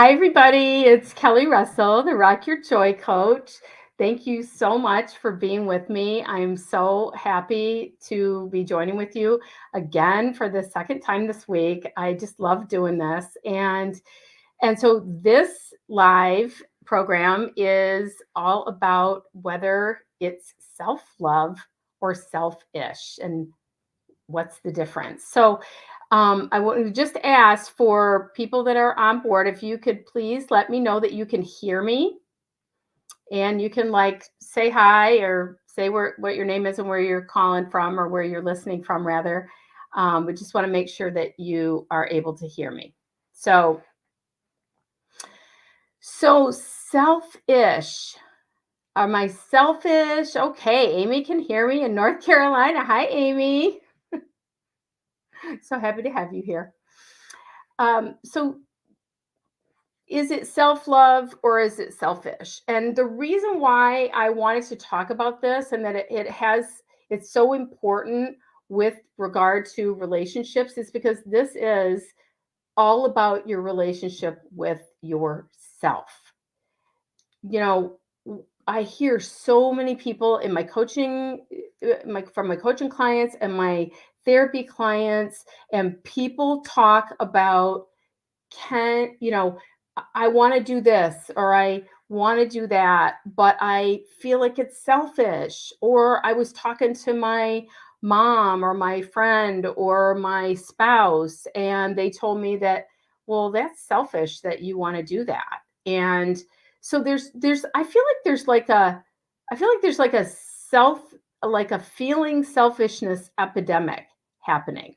Hi, everybody. It's Kelly Russell, the Rock Your Joy Coach. Thank you so much for being with me. I'm so happy to be joining with you again for the second time this week. I just love doing this. And so this live program is all about whether it's self-love or selfish and what's the difference. I want to just ask for people that are on board, if you could please let me know that you can hear me and you can like say hi or say what your name is and where you're calling from or where you're listening from, rather. We just want to make sure that you are able to hear me. So, so selfish. Am I selfish? Okay, Amy can hear me in North Carolina. Hi, Amy. So happy to have you here. So is it self-love or is it selfish? And the reason why I wanted to talk about this and that it's so important with regard to relationships is because this is all about your relationship with yourself. You know, I hear so many people in my coaching, from my coaching clients and my therapy clients, and people talk about I want to do this or I want to do that, but I feel like it's selfish. Or I was talking to my mom or my friend or my spouse, and they told me that, well, that's selfish that you want to do that. And so I feel like there's like a self, like a feeling selfishness epidemic happening,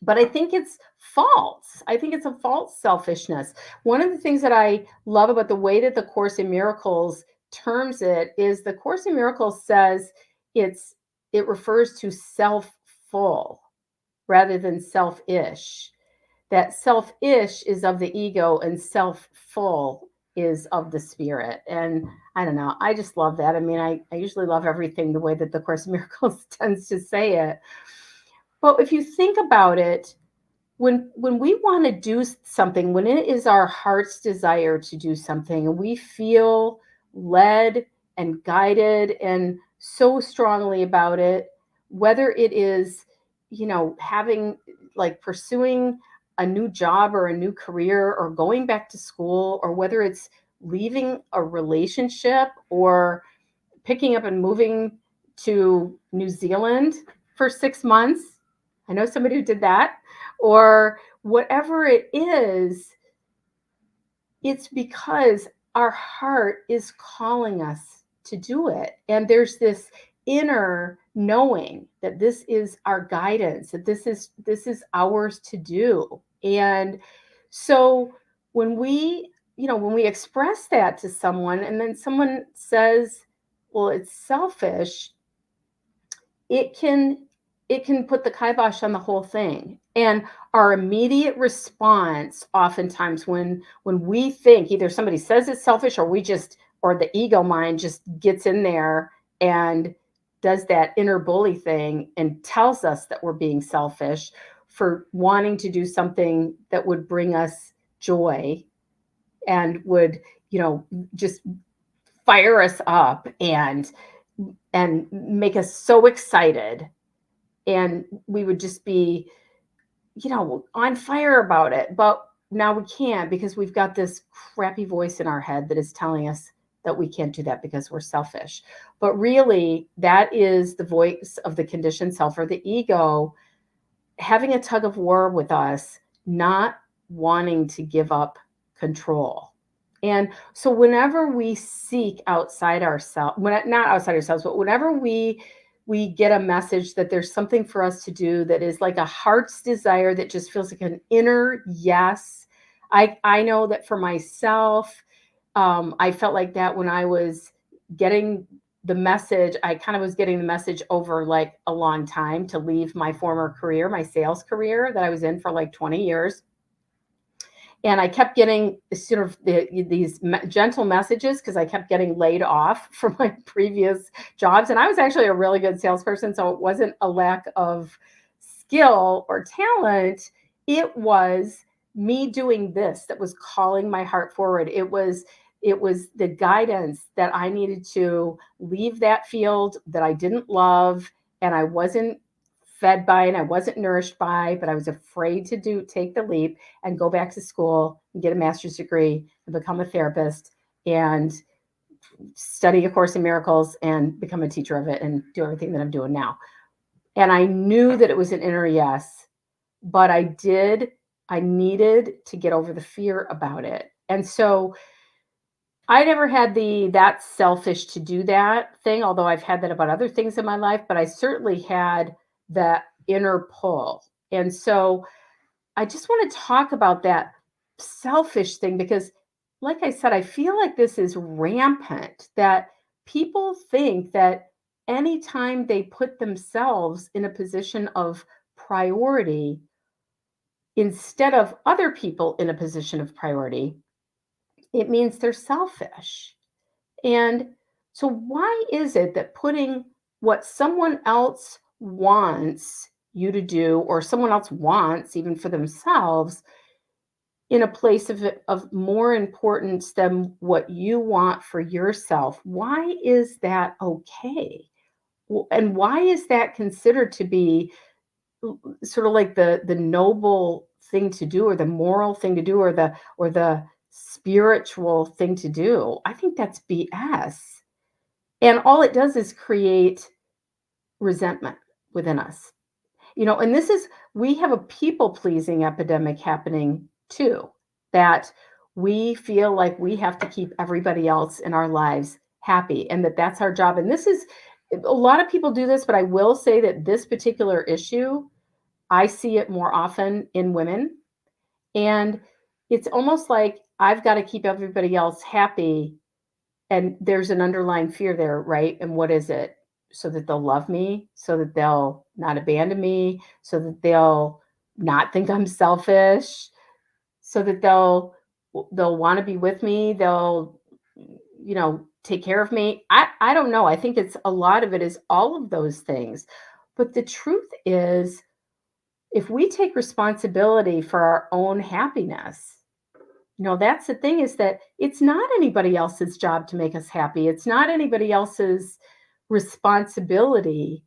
but I think it's false. I think it's a false selfishness. One of the things that I love about the way that the Course in Miracles terms it is the Course in Miracles says it's it refers to self-full rather than selfish. That selfish is of the ego and self-full is of the spirit. And I don't know. I just love that. I mean, I usually love everything the way that the Course in Miracles tends to say it. But if you think about it, when we want to do something, when it is our heart's desire to do something and we feel led and guided and so strongly about it, whether it is, having, like, pursuing a new job or a new career or going back to school, or whether it's leaving a relationship or picking up and moving to New Zealand for 6 months. I know somebody who did that. Or whatever it is, it's because our heart is calling us to do it. And there's this inner knowing that this is our guidance, that this is ours to do. And so when we express that to someone and then someone says, well, it's selfish, it can it can put the kibosh on the whole thing. And our immediate response, oftentimes, when we think either somebody says it's selfish or or the ego mind just gets in there and does that inner bully thing and tells us that we're being selfish for wanting to do something that would bring us joy and would, just fire us up and make us so excited, and we would just be, on fire about it. But now we can't, because we've got this crappy voice in our head that is telling us that we can't do that because we're selfish. But really, that is the voice of the conditioned self or the ego having a tug of war with us, not wanting to give up control. And so whenever we seek outside ourselves, not outside ourselves, but whenever we get a message that there's something for us to do that is like a heart's desire that just feels like an inner yes. I know that for myself, I felt like that when I was getting the message. I kind of was getting the message over like a long time to leave my former career, my sales career that I was in for like 20 years. And I kept getting sort of these gentle messages because I kept getting laid off from my previous jobs. And I was actually a really good salesperson, so it wasn't a lack of skill or talent. It was me doing this that was calling my heart forward. It was the guidance that I needed to leave that field that I didn't love and I wasn't fed by and I wasn't nourished by, but I was afraid to take the leap and go back to school and get a master's degree and become a therapist and study A Course in Miracles and become a teacher of it and do everything that I'm doing now. And I knew that it was an inner yes, but I needed to get over the fear about it. And so I never had that's selfish to do that thing, although I've had that about other things in my life, but I certainly had that inner pull. And so I just want to talk about that selfish thing because, like I said, I feel like this is rampant that people think that anytime they put themselves in a position of priority instead of other people in a position of priority, it means they're selfish. And so, why is it that putting what someone else wants you to do, or someone else wants even for themselves, in a place of more importance than what you want for yourself, why is that okay? And why is that considered to be sort of like the noble thing to do or the moral thing to do or the spiritual thing to do? I think that's BS. And all it does is create resentment within us. And this is, we have a people pleasing epidemic happening too, that we feel like we have to keep everybody else in our lives happy and that's our job. And this is, a lot of people do this, but I will say that this particular issue, I see it more often in women. And it's almost like I've got to keep everybody else happy. And there's an underlying fear there, right? And what is it? So that they'll love me, so that they'll not abandon me, so that they'll not think I'm selfish, so that they'll want to be with me, they'll take care of me. I don't know. I think it's a lot of it is all of those things. But the truth is, if we take responsibility for our own happiness, that's the thing, is that it's not anybody else's job to make us happy. It's not anybody else's responsibility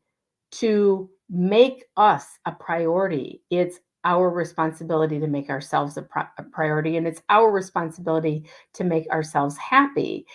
to make us a priority. It's our responsibility to make ourselves a priority, and it's our responsibility to make ourselves happy.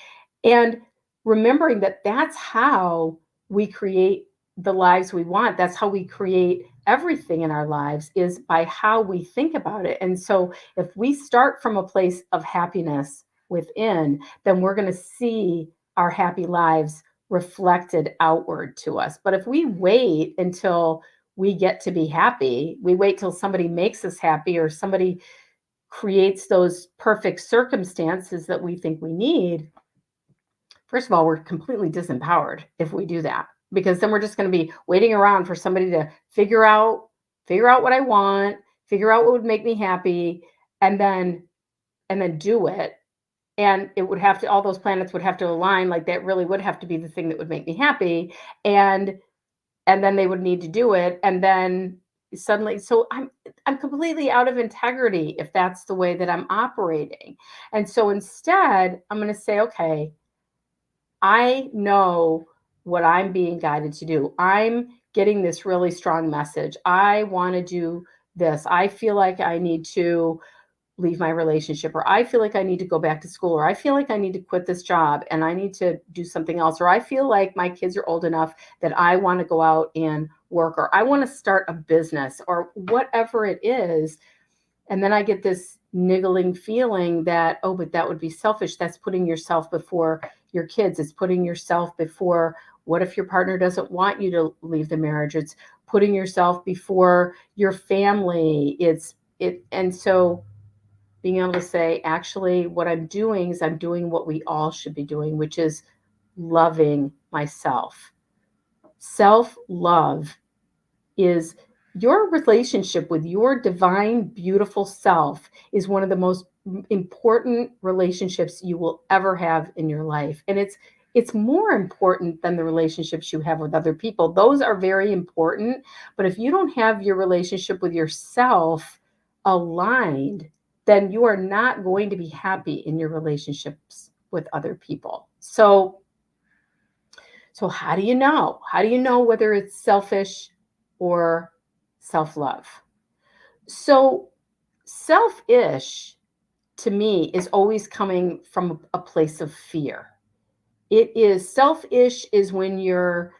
And remembering that that's how we create the lives we want. That's how we create everything in our lives, is by how we think about it. And so if we start from a place of happiness within, then we're going to see our happy lives reflected outward to us. But if we wait until we get to be happy, we wait till somebody makes us happy or somebody creates those perfect circumstances that we think we need, first of all, we're completely disempowered if we do that, because then we're just going to be waiting around for somebody to figure out what I want, figure out what would make me happy, and then do it. And it would have to, all those planets would have to align, like that really would have to be the thing that would make me happy. And then they would need to do it. And then suddenly, so I'm completely out of integrity if that's the way that I'm operating. And so instead, I'm going to say, okay, I know what I'm being guided to do. I'm getting this really strong message. I want to do this. I feel like I need to leave my relationship, or I feel like I need to go back to school, or I feel like I need to quit this job and I need to do something else, or I feel like my kids are old enough that I want to go out and work, or I want to start a business, or whatever it is. And then I get this niggling feeling that, oh, but that would be selfish. That's putting yourself before your kids. It's putting yourself before, what if your partner doesn't want you to leave the marriage? It's putting yourself before your family. And so being able to say, actually, what I'm doing is I'm doing what we all should be doing, which is loving myself. Self-love is your relationship with your divine, beautiful self is one of the most important relationships you will ever have in your life. And it's more important than the relationships you have with other people. Those are very important. But if you don't have your relationship with yourself aligned, then you are not going to be happy in your relationships with other people. So how do you know? How do you know whether it's selfish or self-love? So selfish to me is always coming from a place of fear. It is selfish is when you're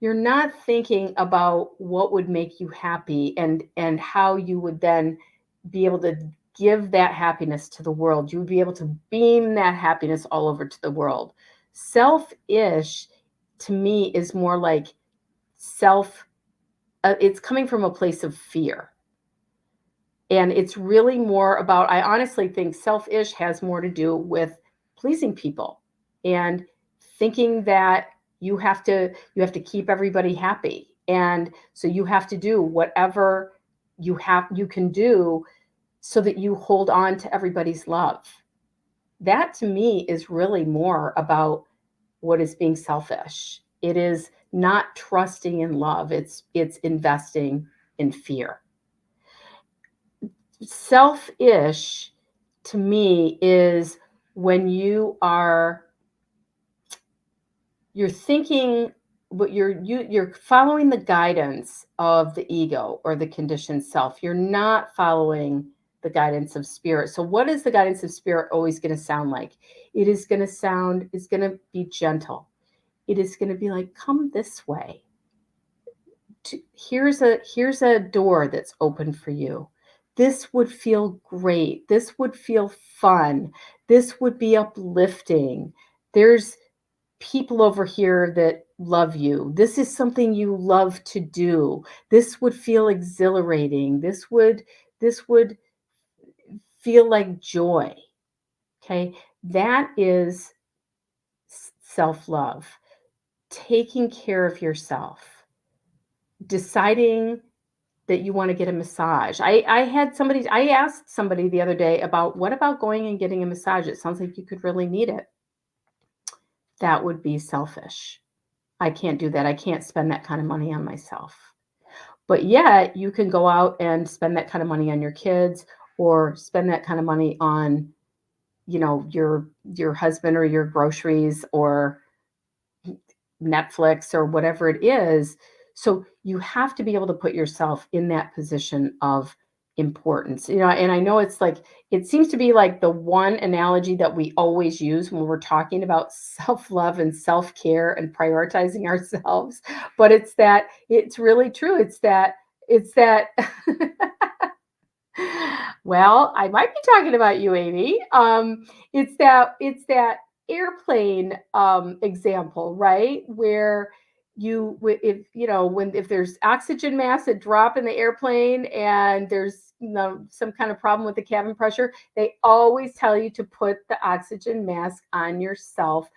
not thinking about what would make you happy and how you would then be able to give that happiness to the world. You would be able to beam that happiness all over to the world. Selfish to me is more like self it's coming from a place of fear. And it's really more about, I honestly think selfish has more to do with pleasing people and thinking that you have to keep everybody happy. And so you have to do whatever you can do so that you hold on to everybody's love. That to me is really more about what is being selfish. It is not trusting in love. It's investing in fear. Selfish to me is when you're thinking, but you're following the guidance of the ego or the conditioned self. You're not following the guidance of spirit. So what is the guidance of spirit always going to sound like? It's going to be gentle. It is going to be like, come this way. Here's a door that's open for you. This would feel great. This would feel fun. This would be uplifting. There's people over here that love you. This is something you love to do. This would feel exhilarating. This would feel like joy. Okay? That is self-love. Taking care of yourself. Deciding that you want to get a massage. I asked somebody the other day about what about going and getting a massage? It sounds like you could really need it. That would be selfish. I can't do that. I can't spend that kind of money on myself. But yet you can go out and spend that kind of money on your kids or spend that kind of money on, your husband or your groceries or Netflix or whatever it is. So you have to be able to put yourself in that position of importance. And I know it's like it seems to be like the one analogy that we always use when we're talking about self-love and self-care and prioritizing ourselves, but it's really true. It's that well, I might be talking about you, Amy. It's that airplane example, right? Where if when if there's oxygen mask that drop in the airplane and there's some kind of problem with the cabin pressure, they always tell you to put the oxygen mask on yourself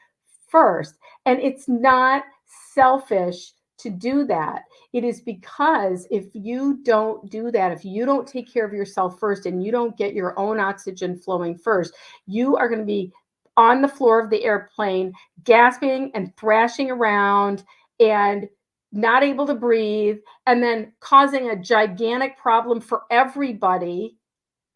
first. And it's not selfish to do that. It is because if you don't do that, if you don't take care of yourself first and you don't get your own oxygen flowing first, you are going to be on the floor of the airplane, gasping and thrashing around and not able to breathe, and then causing a gigantic problem for everybody.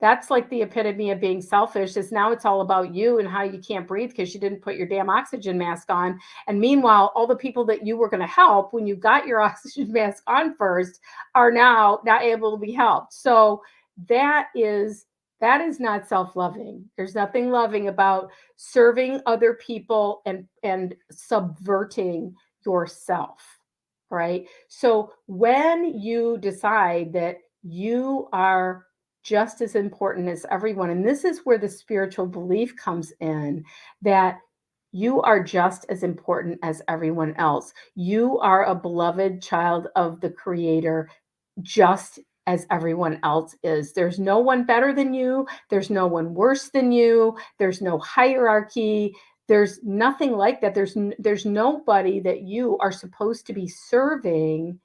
That's like the epitome of being selfish is now it's all about you and how you can't breathe because you didn't put your damn oxygen mask on. And meanwhile, all the people that you were going to help when you got your oxygen mask on first are now not able to be helped. So that is that is not self-loving. There's nothing loving about serving other people and subverting yourself, right? So when you decide that you are just as important as everyone. And this is where the spiritual belief comes in that you are just as important as everyone else. You are a beloved child of the Creator, just as everyone else is. There's no one better than you, there's no one worse than you, there's no hierarchy. There's nothing like that. There's nobody that you are supposed to be serving.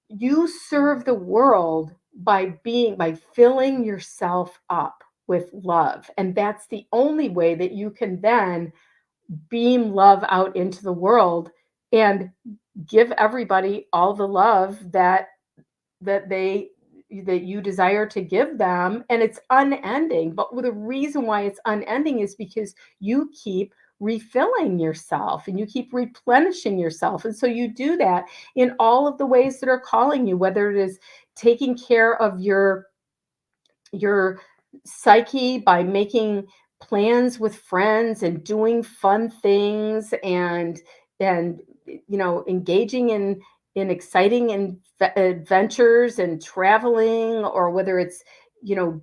You serve the world by filling yourself up with love, and that's the only way that you can then beam love out into the world and give everybody all the love that they that you desire to give them, and it's unending. But the reason why it's unending is because you keep refilling yourself and you keep replenishing yourself. And so you do that in all of the ways that are calling you, whether it is taking care of your psyche by making plans with friends and doing fun things, and engaging in exciting and adventures and traveling, or whether it's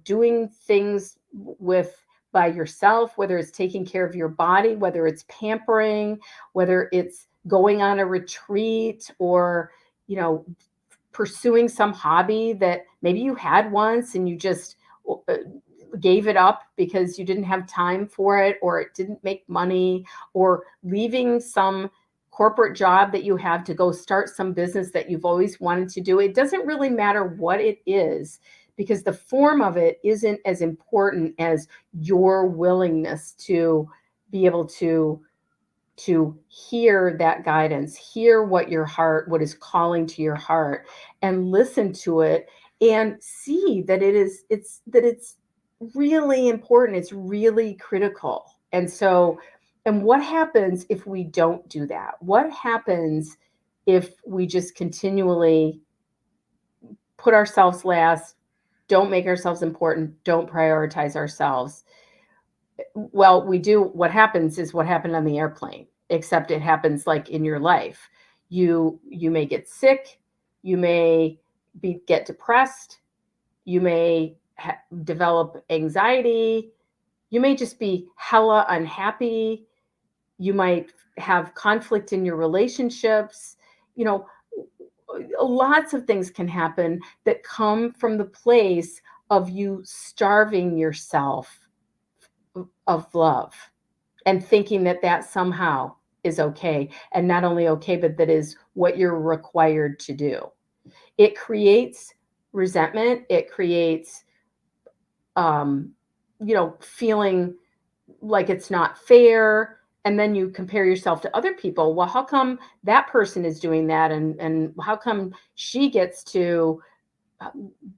doing things with by yourself, whether it's taking care of your body, whether it's pampering, whether it's going on a retreat, or you know pursuing some hobby that maybe you had once and you just uh, gave it up because you didn't have time for it, or it didn't make money, or leaving some corporate job that you have to go start some business that you've always wanted to do. It doesn't really matter what it is, because the form of it isn't as important as your willingness to be able to hear that guidance, hear what is calling to your heart, and listen to it, and see that it's really important, it's really critical. And what happens if we don't do that? What happens if we just continually put ourselves last, don't make ourselves important, don't prioritize ourselves? Well, we do. What happens is what happened on the airplane, except it happens like in your life. You may get sick, you may get depressed, you may develop anxiety, you may just be hella unhappy, you might have conflict in your relationships. You know, lots of things can happen that come from the place of you starving yourself of love, and thinking that that somehow is okay, and not only okay, but that is what you're required to do. It creates resentment, it creates um feeling like it's not fair, and then you compare yourself to other people. Well, how come that person is doing that, and how come she gets to uh,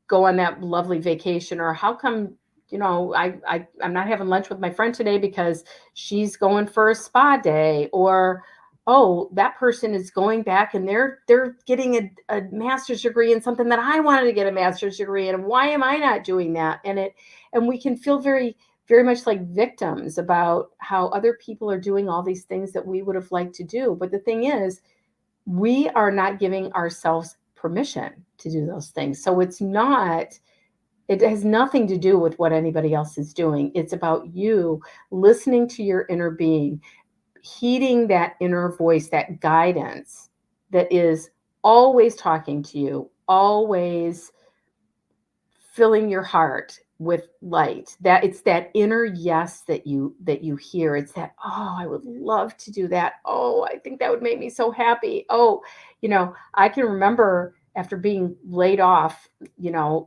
go on that lovely vacation, or how come I'm not having lunch with my friend today because she's going for a spa day, or oh, that person is going back and they're getting a master's degree in something that I wanted to get a master's degree in, and why am I not doing that? And we can feel very, very much like victims about how other people are doing all these things that we would have liked to do. But the thing is, we are not giving ourselves permission to do those things. So it has nothing to do with what anybody else is doing. It's about you listening to your inner being, heeding that inner voice, that guidance that is always talking to you, always filling your heart with light. That it's that inner yes that you hear. It's that, oh, I would love to do that. Oh, I think that would make me so happy. Oh, I can remember after being laid off,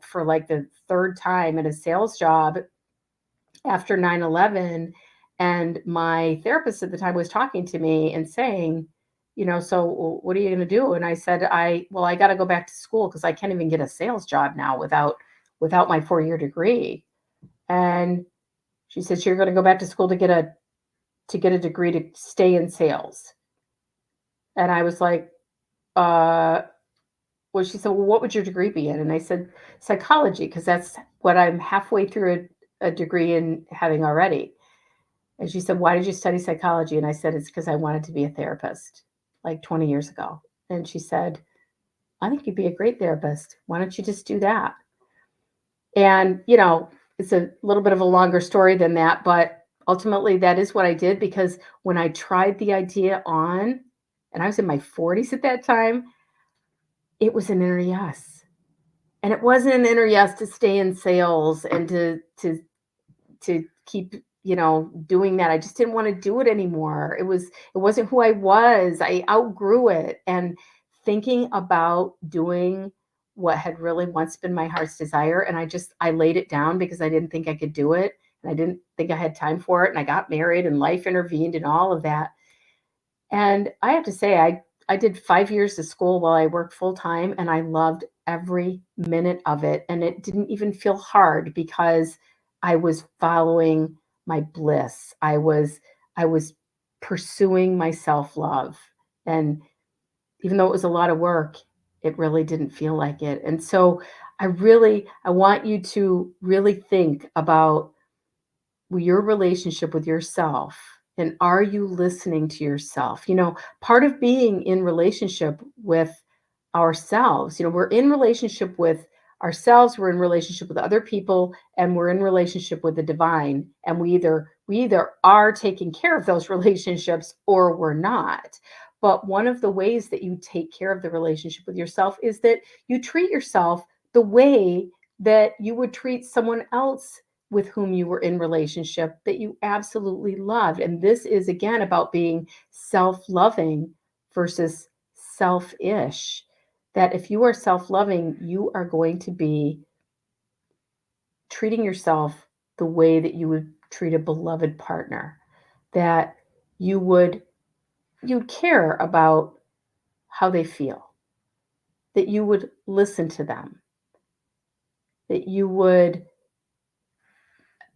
for like the third time in a sales job after 9/11, and my therapist at the time was talking to me and saying, so what are you going to do? And I said, I got to go back to school because I can't even get a sales job now without my 4-year degree. And she said, so you're going to go back to school to get a degree to stay in sales. And I was like, uh, well, she said, well, what would your degree be in? And I said, psychology, because that's what I'm halfway through a degree in having already. And she said, why did you study psychology? And I said, it's because I wanted to be a therapist like 20 years ago. And she said, I think you'd be a great therapist. Why don't you just do that? And, it's a little bit of a longer story than that, but ultimately that is what I did, because when I tried the idea on, and I was in my 40s at that time, it was an inner yes. And it wasn't an inner yes to stay in sales and to keep, doing that. I just didn't want to do it anymore. It wasn't who I was. I outgrew it. And thinking about doing what had really once been my heart's desire, and I laid it down because I didn't think I could do it, and I didn't think I had time for it, and I got married and life intervened and all of that. And I have to say, I did 5 years of school while I worked full time, and I loved every minute of it. And it didn't even feel hard because I was following my bliss. I was pursuing my self-love. And even though it was a lot of work, it really didn't feel like it. And so I want you to really think about your relationship with yourself, and are you listening to yourself? Part of being in relationship with ourselves, we're in relationship with ourselves, we're in relationship with other people, and we're in relationship with the divine, and we either are taking care of those relationships or we're not. But one of the ways that you take care of the relationship with yourself is that you treat yourself the way that you would treat someone else with whom you were in relationship that you absolutely loved. And this is again about being self-loving versus selfish. That if you are self-loving, you are going to be treating yourself the way that you would treat a beloved partner. That you would you care about how they feel. That you would listen to them. That you would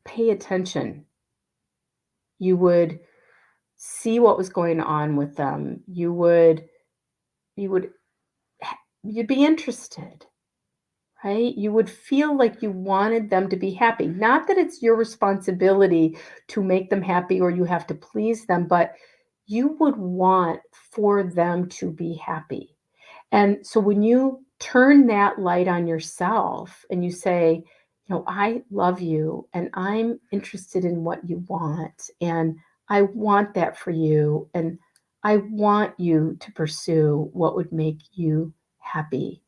pay attention. You would see what was going on with them. You would you'd be interested, right? You would feel like you wanted them to be happy. Not that it's your responsibility to make them happy or you have to please them, but you would want for them to be happy. And so when you turn that light on yourself and you say, I love you and I'm interested in what you want, and I want that for you, and I want you to pursue what would make you happy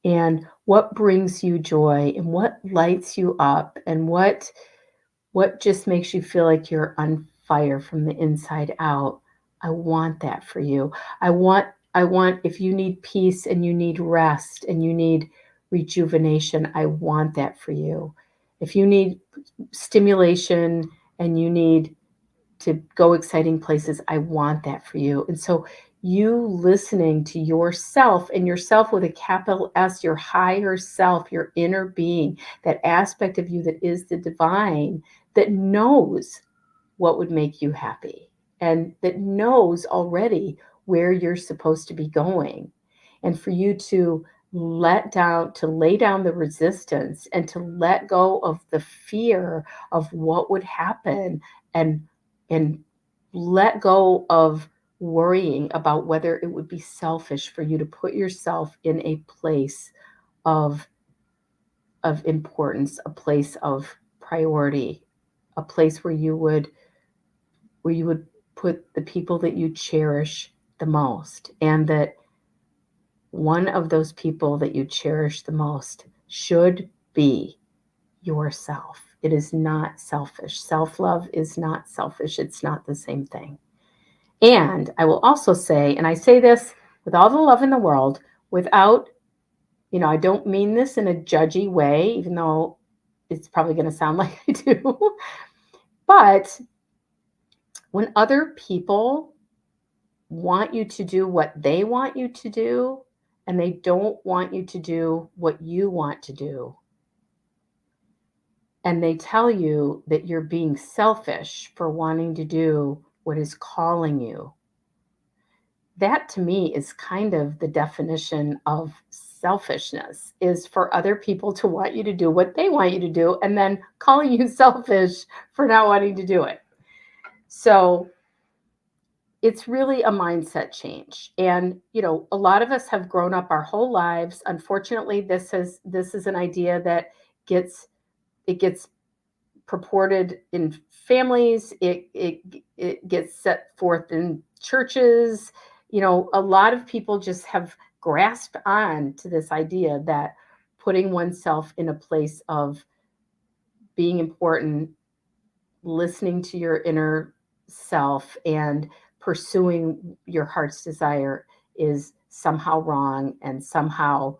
and what brings you joy and what lights you up and what just makes you feel like you're on fire from the inside out. I want that for you. I want if you need peace and you need rest and you need rejuvenation, I want that for you. If you need stimulation and you need to go exciting places, I want that for you. And so you listening to yourself, and yourself with a capital S, your higher self, your inner being, that aspect of you that is the divine, that knows what would make you happy and that knows already where you're supposed to be going. And for you to lay down the resistance and to let go of the fear of what would happen, and and let go of worrying about whether it would be selfish for you to put yourself in a place of importance, a place of priority, a place where you would put the people that you cherish the most, and that one of those people that you cherish the most should be yourself. It is not selfish. Self-love is not selfish. It's not the same thing. And I will also say, and I say this with all the love in the world, without, I don't mean this in a judgy way, even though it's probably going to sound like I do. But when other people want you to do what they want you to do, and they don't want you to do what you want to do, and they tell you that you're being selfish for wanting to do what is calling you, that to me is kind of the definition of selfishness, is for other people to want you to do what they want you to do and then calling you selfish for not wanting to do it. So it's really a mindset change. And a lot of us have grown up our whole lives. Unfortunately, this is an idea that gets purported in families. It gets set forth in churches. A lot of people just have grasped on to this idea that putting oneself in a place of being important, listening to your inner self, and pursuing your heart's desire is somehow wrong and somehow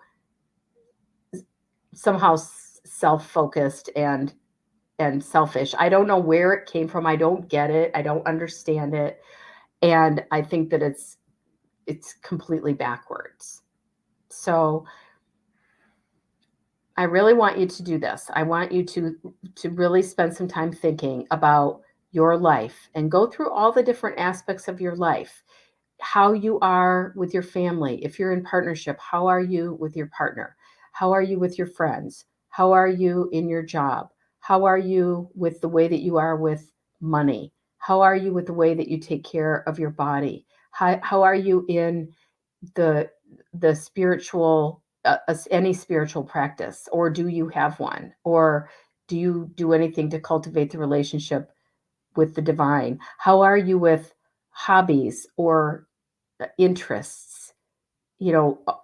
self-focused and selfish. I don't know where it came from. I don't get it. I don't understand it. And I think that it's completely backwards. So I really want you to do this. I want you to really spend some time thinking about your life and go through all the different aspects of your life. How you are with your family. If you're in partnership, how are you with your partner? How are you with your friends? How are you in your job? How are you with the way that you are with money? How are you with the way that you take care of your body? How are you in the the spiritual any spiritual practice, or do you have one, or do you do anything to cultivate the relationship with the divine? How are you with hobbies or interests?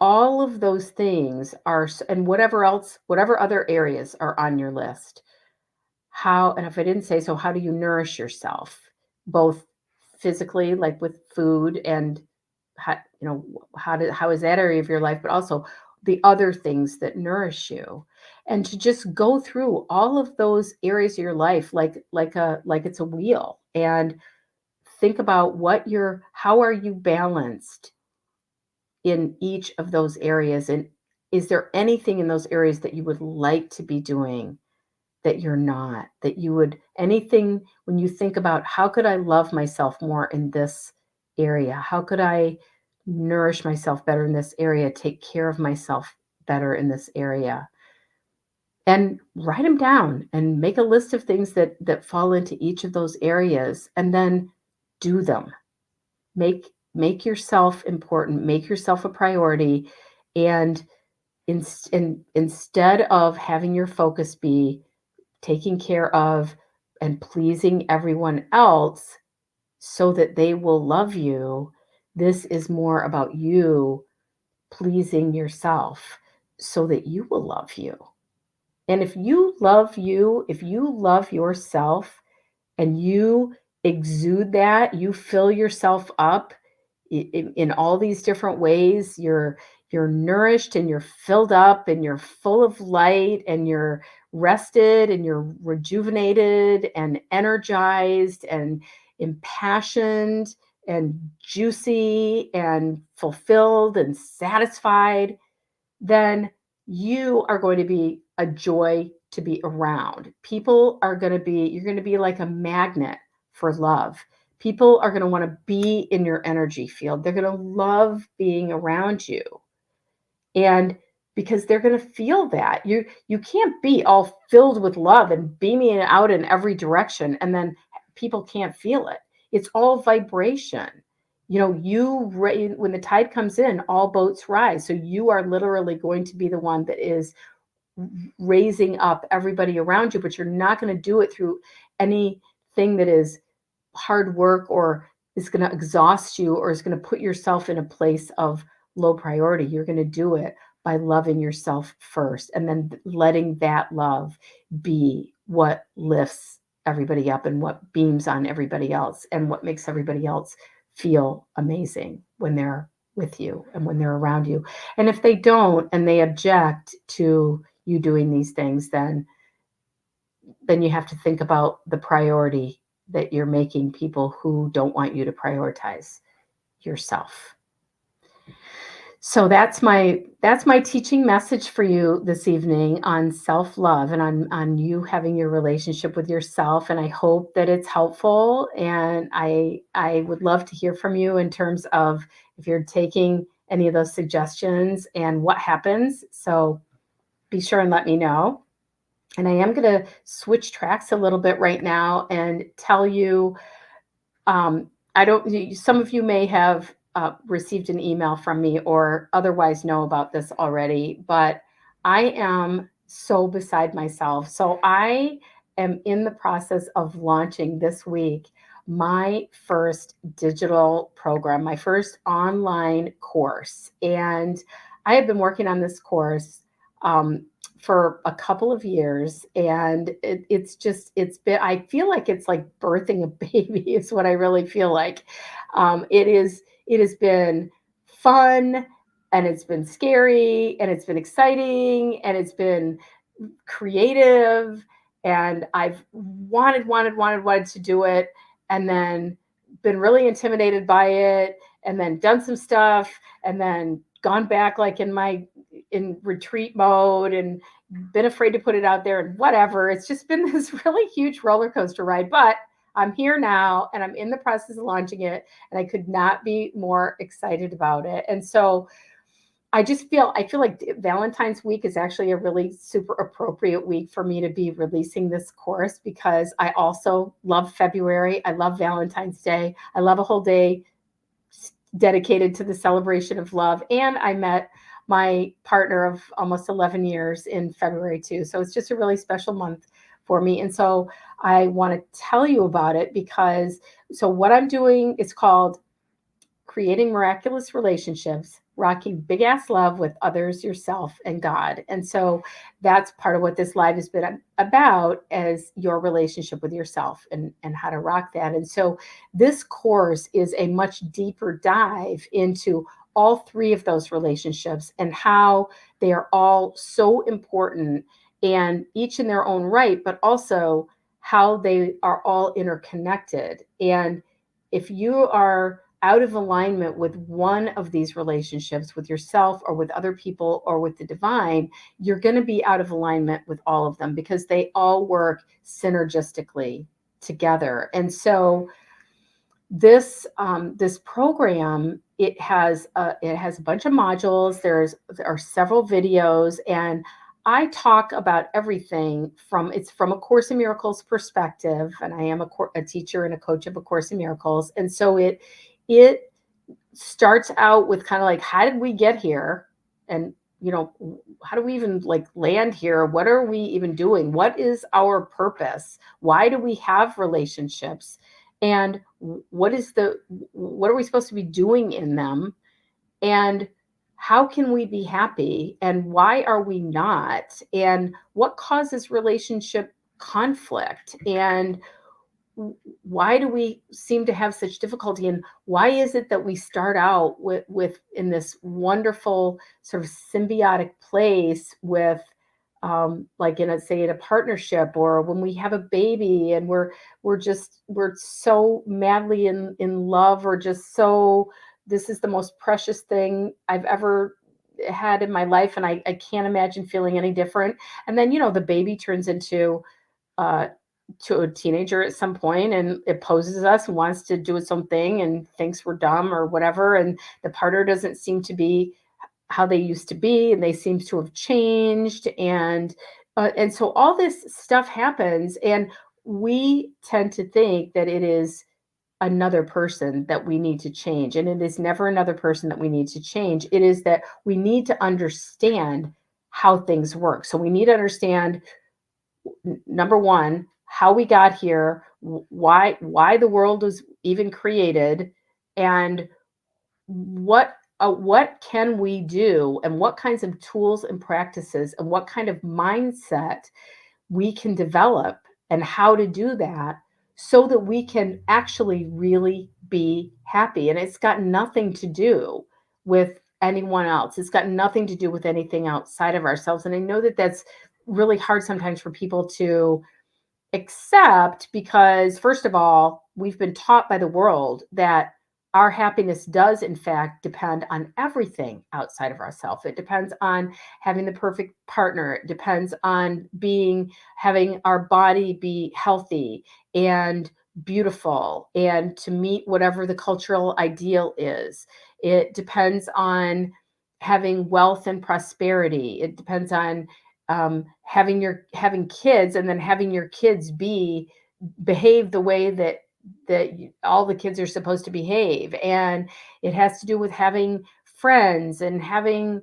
All of those things are, and whatever else, whatever other areas are on your list. How, and if I didn't say so, how do you nourish yourself, both physically, like with food, and how, how is that area of your life, but also the other things that nourish you, and to just go through all of those areas of your life, like it's a wheel, and think about how are you balanced in each of those areas, and is there anything in those areas that you would like to be doing that you're not, that you would, anything, when you think about how could I love myself more in this area, how could I nourish myself better in this area, take care of myself better in this area, and write them down and make a list of things that fall into each of those areas, and then do them. Make yourself important, make yourself a priority, and instead of having your focus be taking care of and pleasing everyone else so that they will love you, this is more about you pleasing yourself so that you will love you. And if you love yourself and you exude that, you fill yourself up in all these different ways. You're nourished and you're filled up and you're full of light and you're rested and you're rejuvenated and energized and impassioned and juicy and fulfilled and satisfied, then you are going to be a joy to be around. You're going to be like a magnet for love. People are going to want to be in your energy field. They're going to love being around you. And because they're going to feel that. You can't be all filled with love and beaming it out in every direction and then people can't feel it. It's all vibration. When the tide comes in, all boats rise. So you are literally going to be the one that is raising up everybody around you, but you're not going to do it through anything that is hard work or is going to exhaust you or is going to put yourself in a place of low priority. You're going to do it by loving yourself first and then letting that love be what lifts everybody up and what beams on everybody else and what makes everybody else feel amazing when they're with you and when they're around you. And if they don't and they object to you doing these things, then you have to think about the priority that you're making people who don't want you to prioritize yourself. So that's my teaching message for you this evening on self-love and on you having your relationship with yourself, and I hope that it's helpful, and I would love to hear from you in terms of if you're taking any of those suggestions and what happens. So be sure and let me know. And I am going to switch tracks a little bit right now and tell you, I don't, some of you may have received an email from me or otherwise know about this already, but I am so beside myself. So I am in the process of launching this week my first digital program, my first online course. And I have been working on this course um, for a couple of years, and I feel like it's like birthing a baby is what I really feel like. It has been fun, and it's been scary, and it's been exciting, and it's been creative, and I've wanted to do it, and then been really intimidated by it, and then done some stuff, and then gone back like in retreat mode, and been afraid to put it out there and whatever. It's just been this really huge roller coaster ride, but I'm here now and I'm in the process of launching it and I could not be more excited about it. And so I feel like Valentine's week is actually a really super appropriate week for me to be releasing this course because I also love February. I love Valentine's Day. I love a whole day dedicated to the celebration of love. And I met my partner of almost 11 years in February too. So it's just a really special month for me. And so I want to tell you about it because so what I'm doing is called Creating Miraculous Relationships, Rocking Big Ass Love with Others, Yourself, and God. And so that's part of what this live has been about as your relationship with yourself and how to rock that. And so this course is a much deeper dive into all three of those relationships and how they are all so important and each in their own right, but also how they are all interconnected. And if you are out of alignment with one of these relationships, with yourself or with other people or with the divine, you're going to be out of alignment with all of them because they all work synergistically together. And so this program, it has a bunch of modules. There are several videos, and I talk about everything from a Course in Miracles perspective, and I am a teacher and a coach of A Course in Miracles, and so it starts out with kind of like, how did we get here? And, how do we even like land here? What are we even doing? What is our purpose? Why do we have relationships? And what are we supposed to be doing in them? And how can we be happy? And why are we not? And what causes relationship conflict? And why do we seem to have such difficulty, and why is it that we start out with in this wonderful sort of symbiotic place with like in a partnership, or when we have a baby and we're so madly in love, or just so this is the most precious thing I've ever had in my life, and I can't imagine feeling any different. And then the baby turns into uh, to a teenager at some point and it poses us and wants to do its own thing and thinks we're dumb or whatever. And the partner doesn't seem to be how they used to be, and they seem to have changed. And so all this stuff happens, and we tend to think that it is another person that we need to change. And it is never another person that we need to change. It is that we need to understand how things work. So we need to understand number one, how we got here, why the world was even created, and what can we do, and what kinds of tools and practices and what kind of mindset we can develop, and how to do that so that we can actually really be happy. And it's got nothing to do with anyone else. It's got nothing to do with anything outside of ourselves. And I know that that's really hard sometimes for people to accept because, first of all, we've been taught by the world that our happiness does, in fact, depend on everything outside of ourselves. It depends on having the perfect partner. It depends on having our body be healthy and beautiful and to meet whatever the cultural ideal is. It depends on having wealth and prosperity. It depends on having kids, and then having your kids behave the way that all the kids are supposed to behave. And it has to do with having friends and having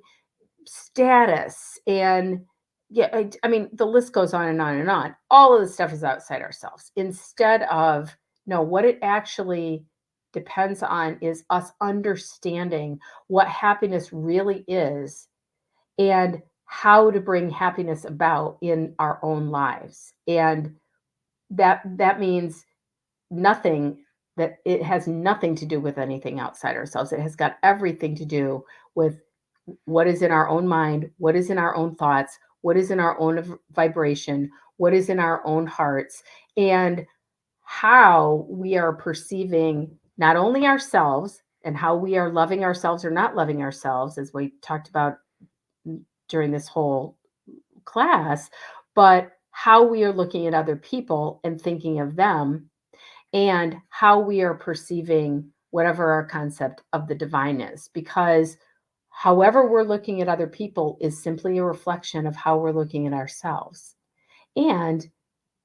status. And yeah, I mean, the list goes on and on and on. All of the stuff is outside ourselves, instead of, no, what it actually depends on is us understanding what happiness really is, and how to bring happiness about in our own lives. And that means nothing, that it has nothing to do with anything outside ourselves. It has got everything to do with what is in our own mind, what is in our own thoughts, what is in our own vibration, what is in our own hearts, and how we are perceiving not only ourselves, and how we are loving ourselves or not loving ourselves, as we talked about during this whole class, but how we are looking at other people and thinking of them, and how we are perceiving whatever our concept of the divine is. Because however we're looking at other people is simply a reflection of how we're looking at ourselves. And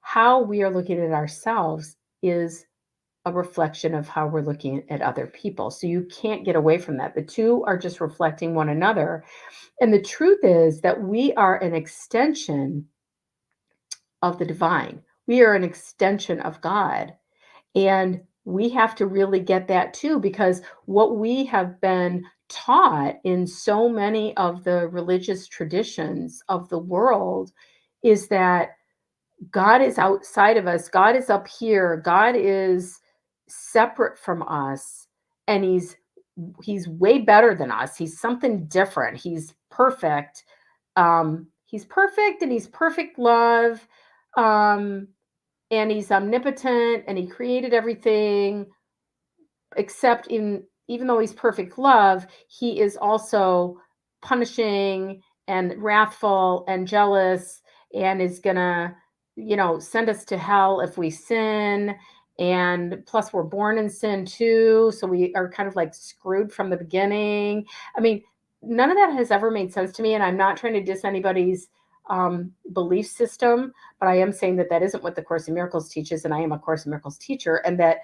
how we are looking at ourselves is a reflection of how we're looking at other people. So you can't get away from that. The two are just reflecting one another. And the truth is that we are an extension of the divine. We are an extension of God. And we have to really get that too, because what we have been taught in so many of the religious traditions of the world is that God is outside of us. God is up here. God is separate from us, and he's way better than us. He's something different. He's perfect. He's perfect, and he's perfect love. Um, and he's omnipotent, and he created everything, except even though he's perfect love, he is also punishing and wrathful and jealous, and is gonna, send us to hell if we sin. And plus we're born in sin too, so we are kind of like screwed from the beginning. I mean, none of that has ever made sense to me, and I'm not trying to diss anybody's belief system, but I am saying that that isn't what the Course in Miracles teaches, and I am a Course in Miracles teacher, and that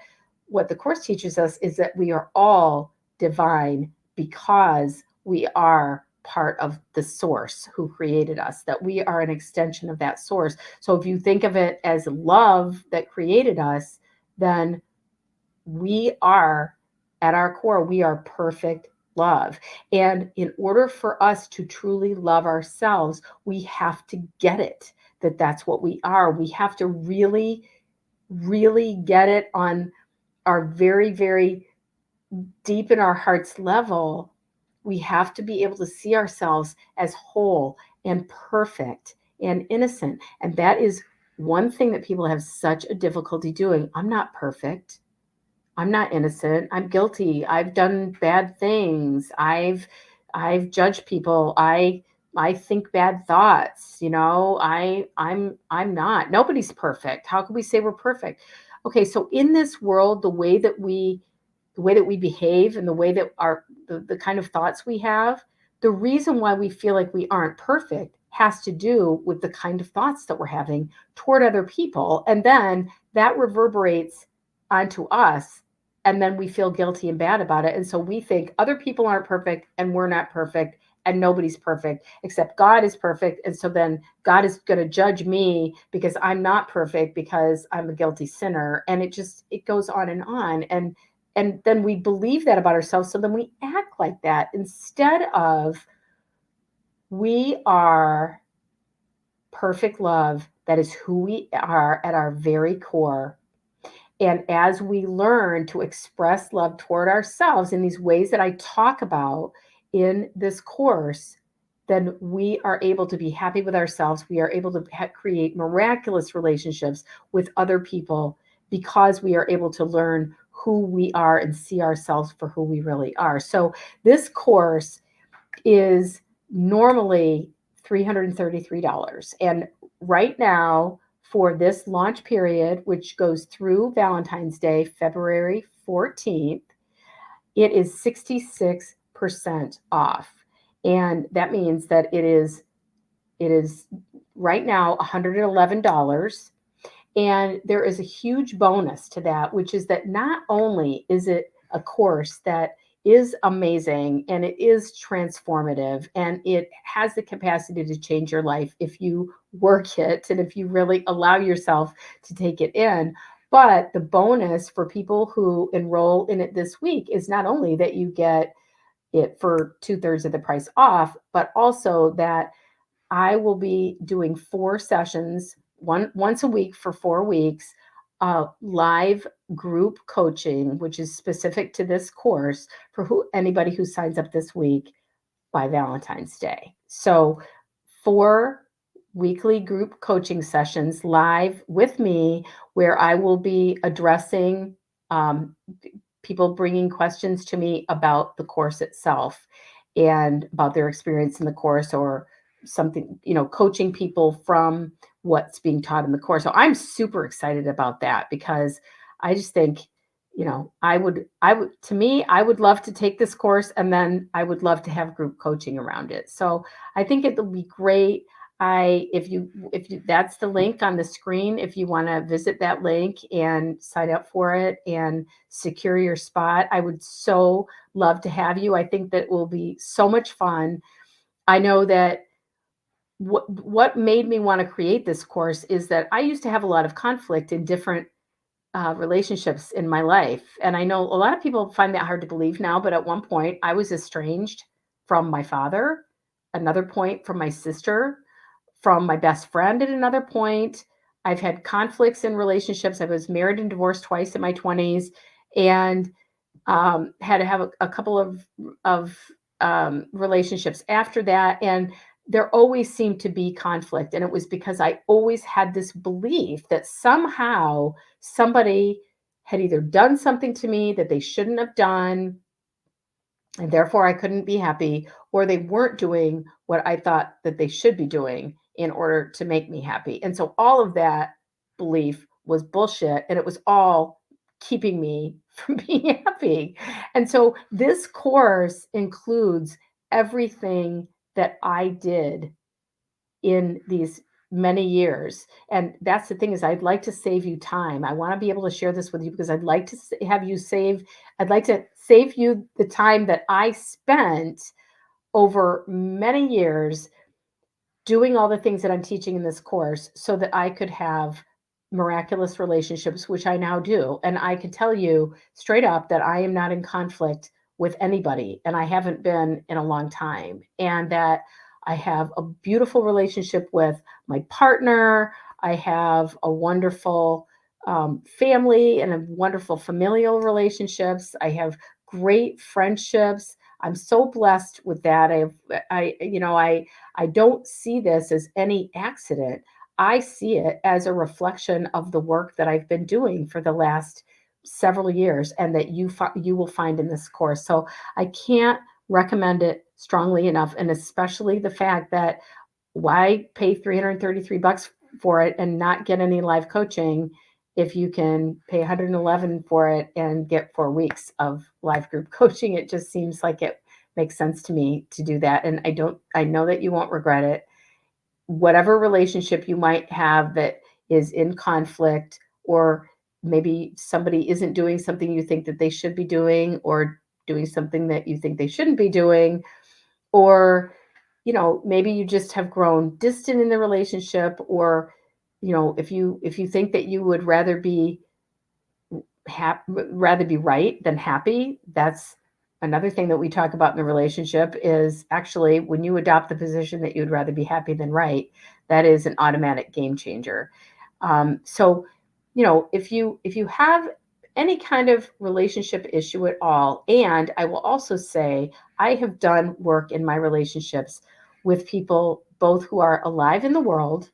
what the Course teaches us is that we are all divine because we are part of the source who created us, that we are an extension of that source. So if you think of it as love that created us, then we are, at our core, we are perfect love. And in order for us to truly love ourselves, we have to get it, that that's what we are. We have to really, really get it on our very, very deep in our heart's level. We have to be able to see ourselves as whole and perfect and innocent. And that is one thing that people have such a difficulty doing. I'm not perfect. I'm not innocent. I'm guilty. I've done bad things. I've judged people. I think bad thoughts, I'm not. Nobody's perfect. How can we say we're perfect? Okay, so in this world, the way that we behave, and the way that the kind of thoughts we have, the reason why we feel like we aren't perfect has to do with the kind of thoughts that we're having toward other people. And then that reverberates onto us. And then we feel guilty and bad about it. And so we think other people aren't perfect, and we're not perfect, and nobody's perfect except God is perfect. And so then God is going to judge me because I'm not perfect, because I'm a guilty sinner. And it goes on and on. And then we believe that about ourselves. So then we act like that instead of, we are perfect love. That is who we are at our very core. And as we learn to express love toward ourselves in these ways that I talk about in this course, then we are able to be happy with ourselves. We are able to create miraculous relationships with other people, because we are able to learn who we are and see ourselves for who we really are. So this course is normally $333. And right now, for this launch period, which goes through Valentine's Day, February 14th, it is 66% off. And that means that it is right now $111. And there is a huge bonus to that, which is that not only is it a course that is amazing and it is transformative and it has the capacity to change your life if you work it and if you really allow yourself to take it in. But the bonus for people who enroll in it this week is not only that you get it for 2/3 of the price off, but also that I will be doing 4 sessions, once a week for 4 weeks, live group coaching, which is specific to this course for anybody who signs up this week by Valentine's Day. So 4 weekly group coaching sessions live with me, where I will be addressing people bringing questions to me about the course itself and about their experience in the course, or something, coaching people from what's being taught in the course. So I'm super excited about that because I just think, to me, I would love to take this course and then I would love to have group coaching around it. So I think it'll be great. If you, that's the link on the screen. If you want to visit that link and sign up for it and secure your spot, I would so love to have you. I think that will be so much fun. I know that what made me want to create this course is that I used to have a lot of conflict in different relationships in my life. And I know a lot of people find that hard to believe now, but at one point I was estranged from my father, another point from my sister, from my best friend at another point. I've had conflicts in relationships. I was married and divorced twice in my 20s and had to have a couple of relationships after that. And there always seemed to be conflict. And it was because I always had this belief that somehow somebody had either done something to me that they shouldn't have done, and therefore I couldn't be happy, or they weren't doing what I thought that they should be doing in order to make me happy. And so all of that belief was bullshit, and it was all keeping me from being happy. And so this course includes everything that I did in these many years. And that's the thing, is I'd like to save you time. I want to be able to share this with you because I'd like to have you I'd like to save you the time that I spent over many years doing all the things that I'm teaching in this course so that I could have miraculous relationships, which I now do. And I can tell you straight up that I am not in conflict with anybody, and I haven't been in a long time. And that I have a beautiful relationship with my partner. I have a wonderful family and a wonderful familial relationships. I have great friendships. I'm so blessed with that. I don't see this as any accident. I see it as a reflection of the work that I've been doing for the last several years, and that you will find in this course. So I can't recommend it strongly enough, and especially the fact that why pay $333 for it and not get any live coaching if you can pay $111 for it and get 4 weeks of live group coaching. It just seems like it makes sense to me to do that. And I know that you won't regret it. Whatever relationship you might have that is in conflict, or maybe somebody isn't doing something you think that they should be doing, or doing something that you think they shouldn't be doing, or maybe you just have grown distant in the relationship, or if you think that you would rather be right than happy. That's another thing that we talk about in the relationship, is actually when you adopt the position that you'd rather be happy than right, that is an automatic game changer. So if you have any kind of relationship issue at all, and I will also say I have done work in my relationships with people both who are alive in the world.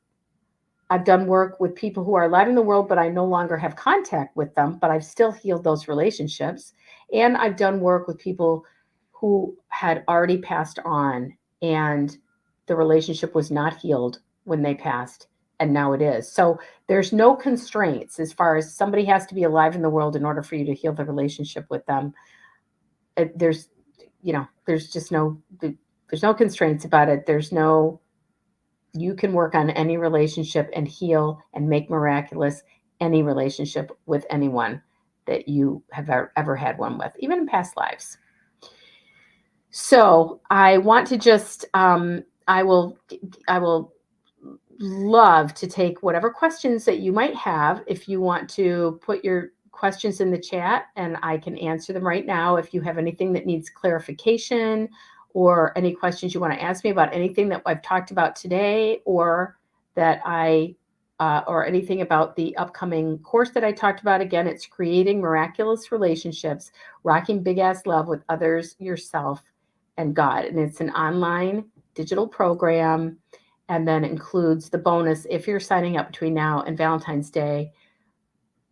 I've done work with people who are alive in the world, but I no longer have contact with them, but I've still healed those relationships. And I've done work with people who had already passed on, and the relationship was not healed when they passed, and now it is. So there's no constraints as far as somebody has to be alive in the world in order for you to heal the relationship with them. There's just there's no constraints about it. You can work on any relationship and heal and make miraculous any relationship with anyone that you have ever had one with, even in past lives. So I want to just, I will love to take whatever questions that you might have. If you want to put your questions in the chat, and I can answer them right now. If you have anything that needs clarification, or any questions you want to ask me about anything that I've talked about today, or that or anything about the upcoming course that I talked about. Again, it's Creating Miraculous Relationships, Rocking Big Ass Love with Others, Yourself, and God. And it's an online digital program, and then includes the bonus, if you're signing up between now and Valentine's Day,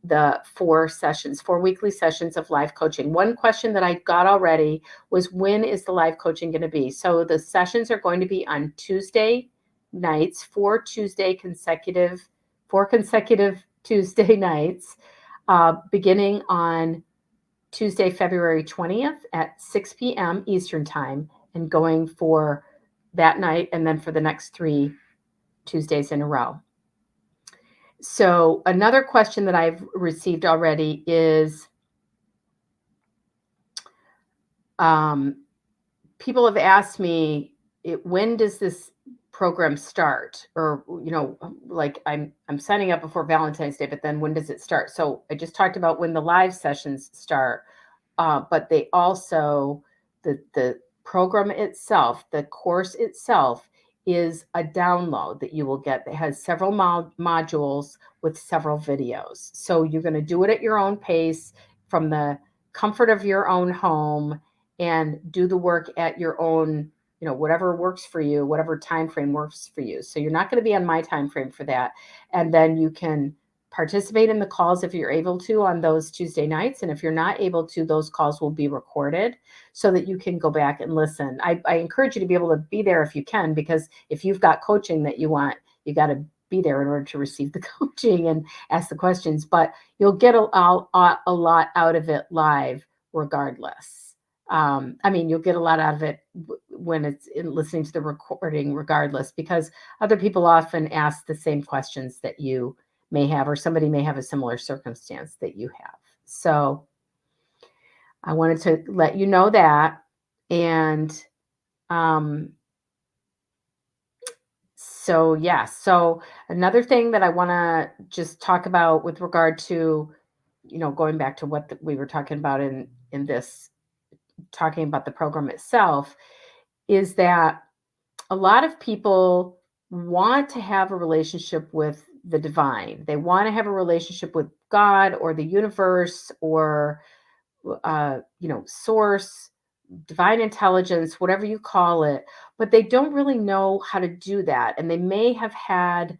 the 4 weekly sessions of live coaching. One question that I got already was, when is the live coaching going to be? So the sessions are going to be on Tuesday nights, four consecutive Tuesday nights, beginning on Tuesday, February 20th at 6 p.m. Eastern Time, and going for that night and then for the next 3 Tuesdays in a row. So another question that I've received already is, people have asked me, when does this program start? Or, like, I'm signing up before Valentine's Day, but then when does it start? So I just talked about when the live sessions start, but they also, the program itself, the course itself, is a download that you will get that has several modules with several videos. So you're going to do it at your own pace, from the comfort of your own home, and do the work at your own, whatever works for you, whatever time frame works for you. So you're not going to be on my time frame for that. And then you can participate in the calls if you're able to on those Tuesday nights. And if you're not able to, those calls will be recorded so that you can go back and listen. I encourage you to be able to be there if you can, because if you've got coaching that you want, you got to be there in order to receive the coaching and ask the questions. But you'll get a lot out of it live regardless. You'll get a lot out of it when it's in listening to the recording regardless, because other people often ask the same questions that you may have, or somebody may have a similar circumstance that you have. So I wanted to let you know that. And so another thing that I want to just talk about with regard to, going back to what we were talking about in this, talking about the program itself, is that a lot of people want to have a relationship with the divine. They want to have a relationship with God or the universe, or source, divine intelligence, whatever you call it, but they don't really know how to do that. And they may have had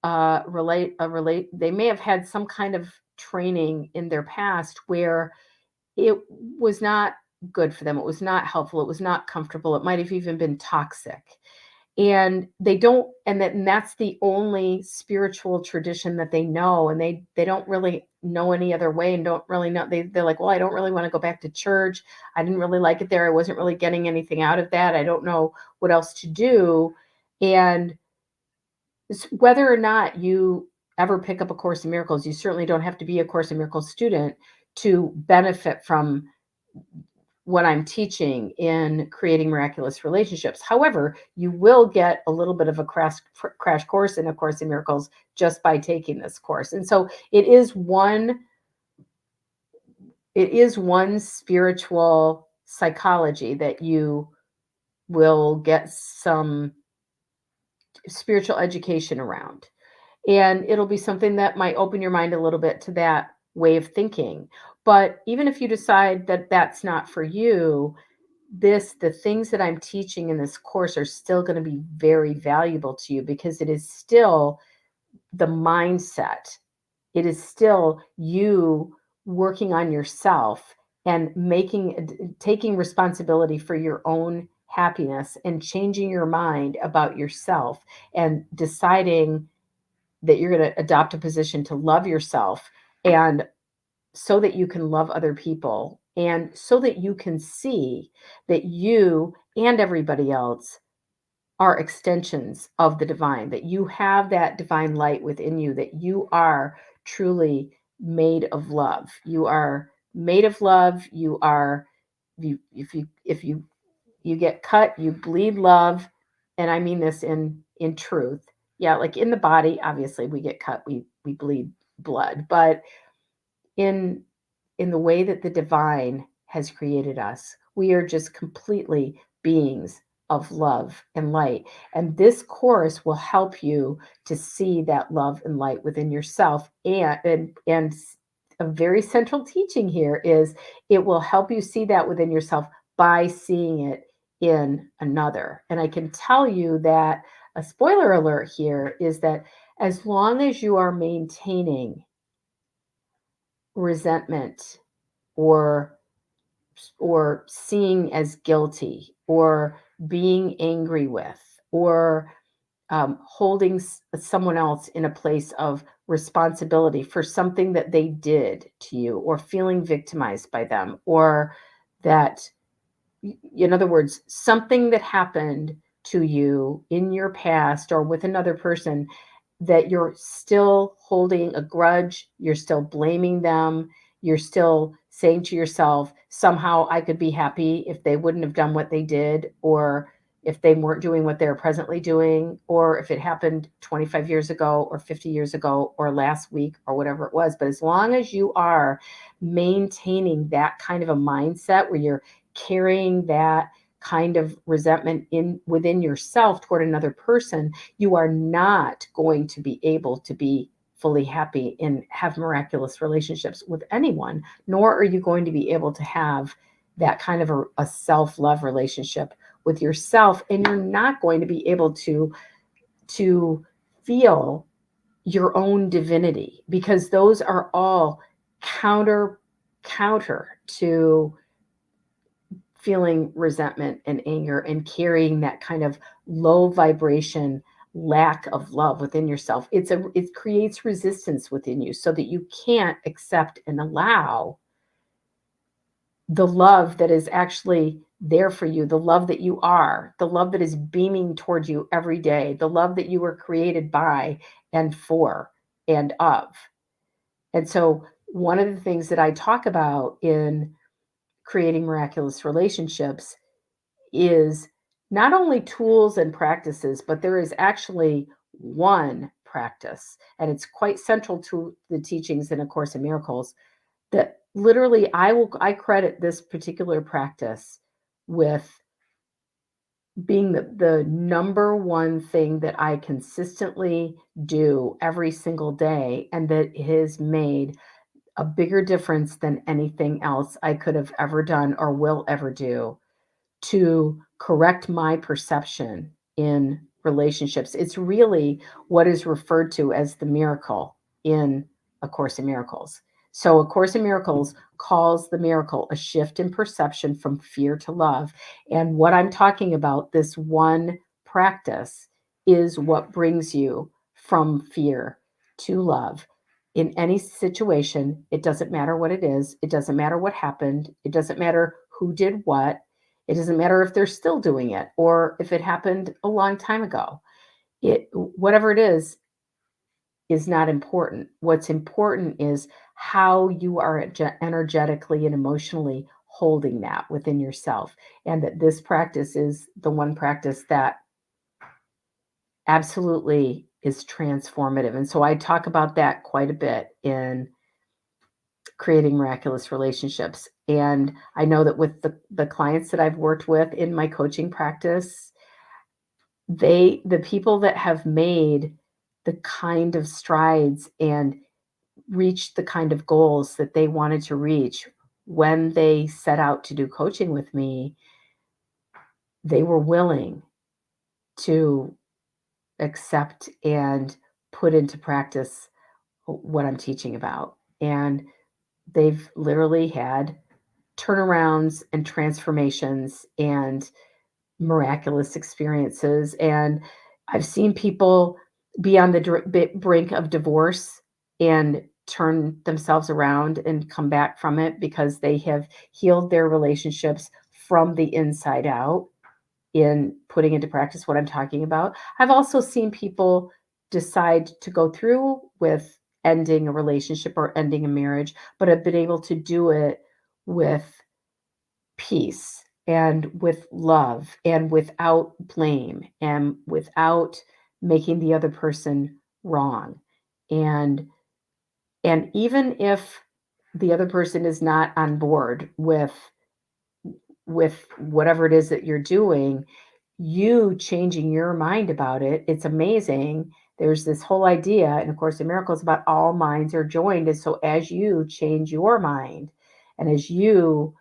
they may have had some kind of training in their past where it was not good for them. It was not helpful. It was not comfortable. It might have even been toxic. And they don't, and that's the only spiritual tradition that they know. And they don't really know any other way, and don't really know. They're like, well, I don't really want to go back to church. I didn't really like it there. I wasn't really getting anything out of that. I don't know what else to do. And whether or not you ever pick up A Course in Miracles, you certainly don't have to be a Course in Miracles student to benefit from what I'm teaching in creating miraculous relationships. However, you will get a little bit of a crash course in A Course in Miracles just by taking this course. And so it is one spiritual psychology that you will get some spiritual education around. And it'll be something that might open your mind a little bit to that way of thinking. But even if you decide that that's not for you, the things that I'm teaching in this course are still going to be very valuable to you, because it is still the mindset. It is still you working on yourself and taking responsibility for your own happiness, and changing your mind about yourself, and deciding that you're going to adopt a position to love yourself, and so that you can love other people, and so that you can see that you and everybody else are extensions of the divine, that you have that divine light within you, that you are truly made of love. You are made of love. You are, if you get cut, you bleed love. And I mean this in truth. Yeah, like in the body, obviously we get cut, we bleed blood, but in the way that the divine has created us, we are just completely beings of love and light. And this course will help you to see that love and light within yourself. And a very central teaching here is, it will help you see that within yourself by seeing it in another. And I can tell you that a spoiler alert here is that as long as you are maintaining resentment or seeing as guilty or being angry with or holding someone else in a place of responsibility for something that they did to you or feeling victimized by them or that in other words, something that happened to you in your past or with another person that you're still holding a grudge, you're still blaming them, you're still saying to yourself, somehow I could be happy if they wouldn't have done what they did, or if they weren't doing what they're presently doing, or if it happened 25 years ago, or 50 years ago, or last week, or whatever it was. But as long as you are maintaining that kind of a mindset where you're carrying that kind of resentment in within yourself toward another person, you are not going to be able to be fully happy and have miraculous relationships with anyone, nor are you going to be able to have that kind of a self-love relationship with yourself, and you're not going to be able to feel your own divinity, because those are all counter to feeling resentment and anger and carrying that kind of low vibration lack of love within yourself. It creates resistance within you so that you can't accept and allow the love that is actually there for you, the love that you are, the love that is beaming towards you every day, the love that you were created by and for and of. And so one of the things that I talk about in creating miraculous relationships is not only tools and practices, but there is actually one practice, and it's quite central to the teachings in A Course in Miracles, that literally I credit this particular practice with being the number one thing that I consistently do every single day, and that has made a bigger difference than anything else I could have ever done or will ever do to correct my perception in relationships. It's really what is referred to as the miracle in A Course in Miracles. So, A Course in Miracles calls the miracle a shift in perception from fear to love. And what I'm talking about, this one practice, is what brings you from fear to love. In any situation, it doesn't matter what it is, it doesn't matter what happened, it doesn't matter who did what, it doesn't matter if they're still doing it or if it happened a long time ago. Whatever it is not important. What's important is how you are energetically and emotionally holding that within yourself. And that this practice is the one practice that absolutely is transformative. And so I talk about that quite a bit in creating miraculous relationships. And I know that with the clients that I've worked with in my coaching practice, the people that have made the kind of strides and reached the kind of goals that they wanted to reach when they set out to do coaching with me, they were willing to accept and put into practice what I'm teaching about. And they've literally had turnarounds and transformations and miraculous experiences. And I've seen people be on the brink of divorce and turn themselves around and come back from it because they have healed their relationships from the inside out in putting into practice what I'm talking about. I've also seen people decide to go through with ending a relationship or ending a marriage, but have been able to do it with peace and with love and without blame and without making the other person wrong. And even if the other person is not on board with whatever it is that you're doing, you changing your mind about it, it's amazing. There's this whole idea, and of course, in Miracles, about all minds are joined. And so as you change your mind and as you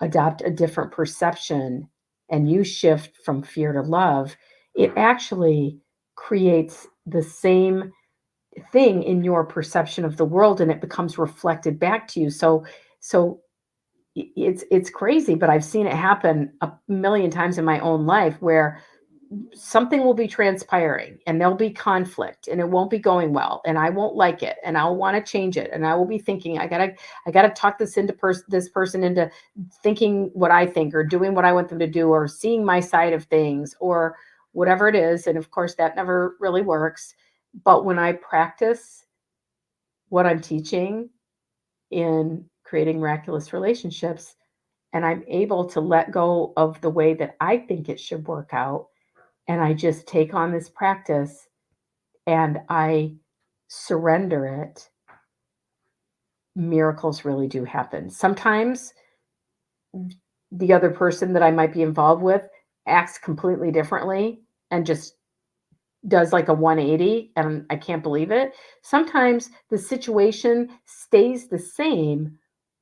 adopt a different perception and you shift from fear to love, it actually creates the same thing in your perception of the world, and it becomes reflected back to you. So it's crazy, but I've seen it happen a million times in my own life where something will be transpiring and there'll be conflict and it won't be going well and I won't like it and I'll want to change it and I will be thinking I gotta talk this person into thinking what I think or doing what I want them to do or seeing my side of things or whatever it is. And of course that never really works. But when I practice what I'm teaching in creating miraculous relationships and I'm able to let go of the way that I think it should work out, and I just take on this practice and I surrender it, miracles really do happen. Sometimes the other person that I might be involved with acts completely differently and just does like a 180 and I can't believe it. Sometimes the situation stays the same,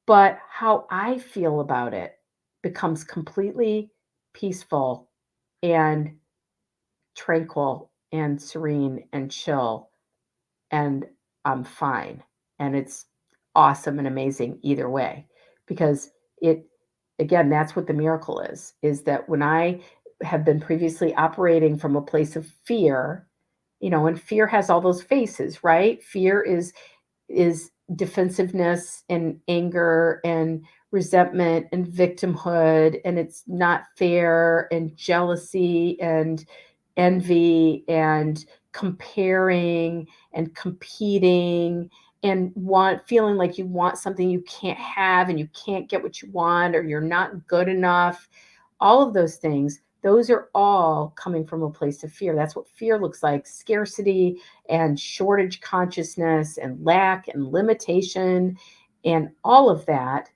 but how I feel about it becomes completely peaceful and tranquil and serene and chill, and I'm fine. And it's awesome and amazing either way because it, again, that's what the miracle is that when I have been previously operating from a place of fear, and fear has all those faces, right? Fear is defensiveness and anger and resentment and victimhood, and it's not fair and jealousy and envy and comparing and competing and feeling like you want something you can't have and you can't get what you want or you're not good enough. All of those things, those are all coming from a place of fear. That's what fear looks like: scarcity and shortage consciousness and lack and limitation and all of that.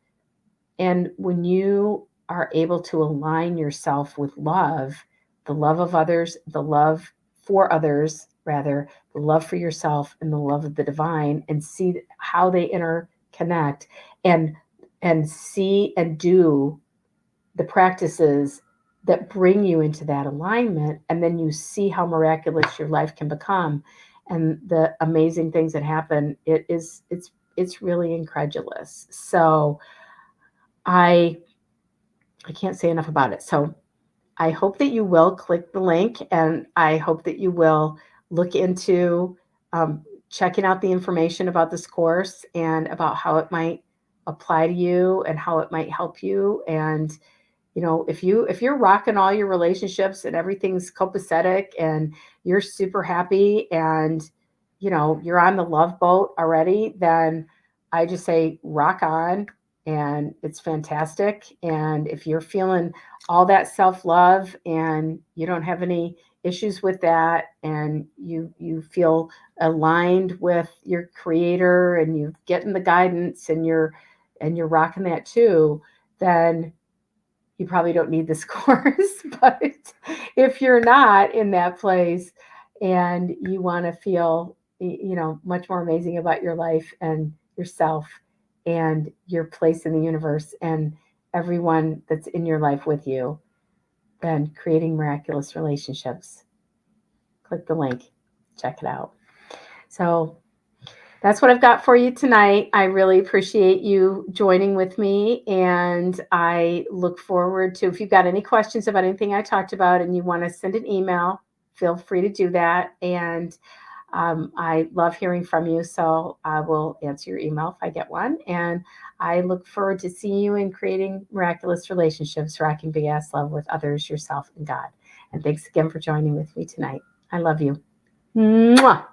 And when you are able to align yourself with love, the love of others, the love for others, rather, the love for yourself and the love of the divine, and see how they interconnect and see and do the practices that bring you into that alignment, and then you see how miraculous your life can become and the amazing things that happen. It's really incredulous. So I can't say enough about it. So I hope that you will click the link, and I hope that you will look into um, checking out the information about this course and about how it might apply to you and how it might help you. And if you're rocking all your relationships and everything's copacetic and you're super happy and you're on the love boat already, then I just say rock on, and it's fantastic. And if you're feeling all that self-love and you don't have any issues with that, and you feel aligned with your creator and you're getting the guidance and you're rocking that too, then you probably don't need this course. But if you're not in that place and you want to feel, much more amazing about your life and yourself and your place in the universe and everyone that's in your life with you, then creating miraculous relationships, click the link, check it out. So that's what I've got for you tonight. I really appreciate you joining with me, and I look forward to, if you've got any questions about anything I talked about and you want to send an email, feel free to do that. And I love hearing from you, so I will answer your email if I get one. And I look forward to seeing you in creating miraculous relationships, rocking big ass love with others, yourself, and God. And thanks again for joining with me tonight. I love you. Mwah!